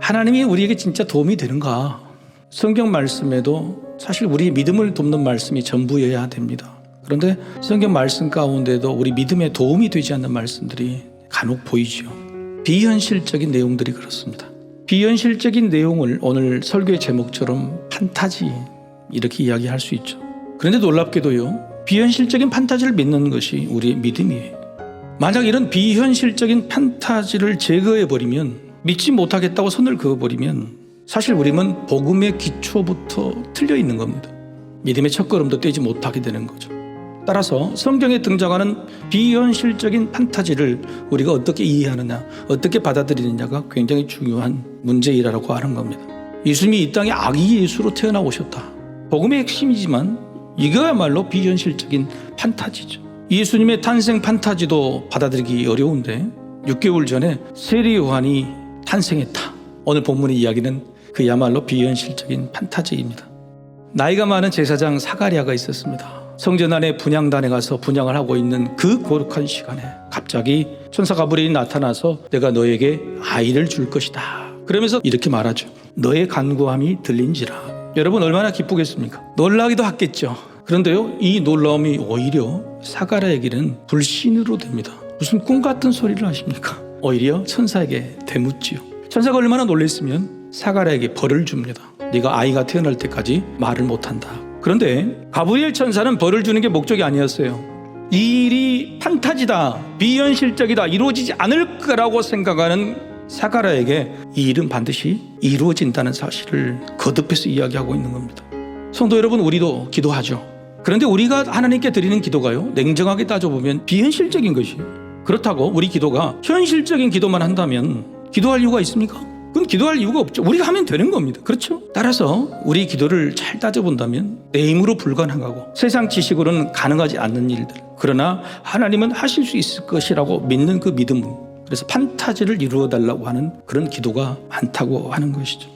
하나님이 우리에게 진짜 도움이 되는가? 성경 말씀에도 사실 우리의 믿음을 돕는 말씀이 전부여야 됩니다. 그런데 성경 말씀 가운데도 우리 믿음에 도움이 되지 않는 말씀들이 간혹 보이죠. 비현실적인 내용들이 그렇습니다. 비현실적인 내용을 오늘 설교의 제목처럼 판타지 이렇게 이야기할 수 있죠. 그런데 놀랍게도요, 비현실적인 판타지를 믿는 것이 우리의 믿음이에요. 만약 이런 비현실적인 판타지를 제거해버리면, 믿지 못하겠다고 선을 그어버리면 사실 우리는 복음의 기초부터 틀려 있는 겁니다. 믿음의 첫걸음도 떼지 못하게 되는 거죠. 따라서 성경에 등장하는 비현실적인 판타지를 우리가 어떻게 이해하느냐, 어떻게 받아들이느냐가 굉장히 중요한 문제이라고 하는 겁니다. 예수님이 이 땅에 아기 예수로 태어나오셨다. 복음의 핵심이지만 이거야말로 비현실적인 판타지죠. 예수님의 탄생 판타지도 받아들이기 어려운데 6개월 전에 세례 요한이 탄생했다. 오늘 본문의 이야기는 그야말로 비현실적인 판타지입니다. 나이가 많은 제사장 사가랴가 있었습니다. 성전 안에 분향단에 가서 분향을 하고 있는 그 고독한 시간에 갑자기 천사 가브리엘이 나타나서 내가 너에게 아이를 줄 것이다. 그러면서 이렇게 말하죠. 너의 간구함이 들린지라. 여러분 얼마나 기쁘겠습니까? 놀라기도 하겠죠. 그런데요, 이 놀라움이 오히려 사가랴에게는 불신으로 됩니다. 무슨 꿈 같은 소리를 하십니까? 오히려 천사에게 대묻지요. 천사가 얼마나 놀랐으면 사가랴에게 벌을 줍니다. 네가 아이가 태어날 때까지 말을 못한다. 그런데 가브리엘 천사는 벌을 주는 게 목적이 아니었어요. 이 일이 판타지다, 비현실적이다, 이루어지지 않을 거라고 생각하는 사가랴에게 이 일은 반드시 이루어진다는 사실을 거듭해서 이야기하고 있는 겁니다. 성도 여러분, 우리도 기도하죠. 그런데 우리가 하나님께 드리는 기도가요, 냉정하게 따져보면 비현실적인 것이에요. 그렇다고 우리 기도가 현실적인 기도만 한다면 기도할 이유가 있습니까? 그건 기도할 이유가 없죠. 우리가 하면 되는 겁니다. 그렇죠? 따라서 우리 기도를 잘 따져본다면 내 힘으로 불가능하고 세상 지식으로는 가능하지 않는 일들, 그러나 하나님은 하실 수 있을 것이라고 믿는 그 믿음, 그래서 판타지를 이루어달라고 하는 그런 기도가 많다고 하는 것이죠.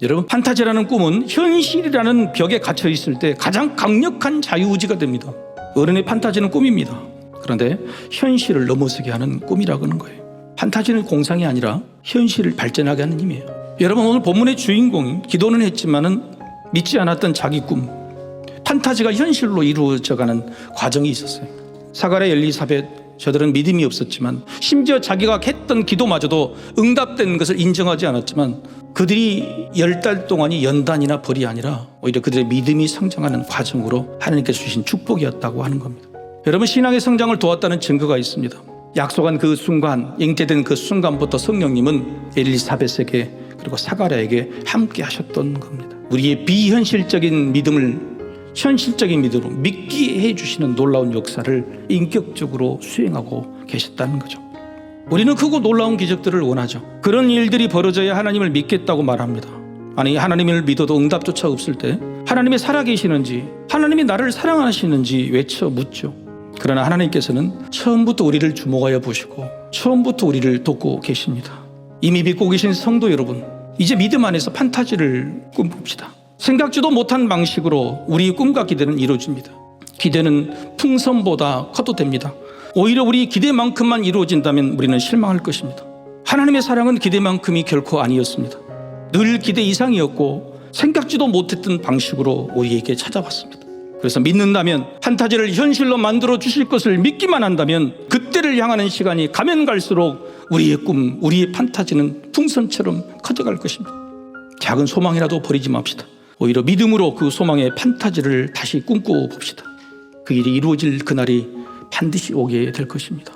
여러분, 판타지라는 꿈은 현실이라는 벽에 갇혀 있을 때 가장 강력한 자유의지가 됩니다. 어른의 판타지는 꿈입니다. 그런데 현실을 넘어서게 하는 꿈이라고 하는 거예요. 판타지는 공상이 아니라 현실을 발전하게 하는 힘이에요. 여러분, 오늘 본문의 주인공이 기도는 했지만은 믿지 않았던 자기 꿈, 판타지가 현실로 이루어져가는 과정이 있었어요. 사가랴, 엘리사벳, 저들은 믿음이 없었지만, 심지어 자기가 했던 기도마저도 응답된 것을 인정하지 않았지만, 그들이 10달 동안이 연단이나 벌이 아니라 오히려 그들의 믿음이 성장하는 과정으로 하나님께서 주신 축복이었다고 하는 겁니다. 여러분, 신앙의 성장을 도왔다는 증거가 있습니다. 약속한 그 순간, 잉태된 그 순간부터 성령님은 엘리사벳에게 그리고 사가랴에게 함께 하셨던 겁니다. 우리의 비현실적인 믿음을 현실적인 믿음으로 믿게 해주시는 놀라운 역사를 인격적으로 수행하고 계셨다는 거죠. 우리는 크고 놀라운 기적들을 원하죠. 그런 일들이 벌어져야 하나님을 믿겠다고 말합니다. 아니, 하나님을 믿어도 응답조차 없을 때 하나님이 살아계시는지, 하나님이 나를 사랑하시는지 외쳐 묻죠. 그러나 하나님께서는 처음부터 우리를 주목하여 보시고 처음부터 우리를 돕고 계십니다. 이미 믿고 계신 성도 여러분, 이제 믿음 안에서 판타지를 꿈꿉시다. 생각지도 못한 방식으로 우리의 꿈과 기대는 이루어집니다. 기대는 풍선보다 커도 됩니다. 오히려 우리 기대만큼만 이루어진다면 우리는 실망할 것입니다. 하나님의 사랑은 기대만큼이 결코 아니었습니다. 늘 기대 이상이었고 생각지도 못했던 방식으로 우리에게 찾아왔습니다. 그래서 믿는다면, 판타지를 현실로 만들어 주실 것을 믿기만 한다면 그때를 향하는 시간이 가면 갈수록 우리의 꿈, 우리의 판타지는 풍선처럼 커져갈 것입니다. 작은 소망이라도 버리지 맙시다. 오히려 믿음으로 그 소망의 판타지를 다시 꿈꿔 봅시다. 그 일이 이루어질 그날이 반드시 오게 될 것입니다.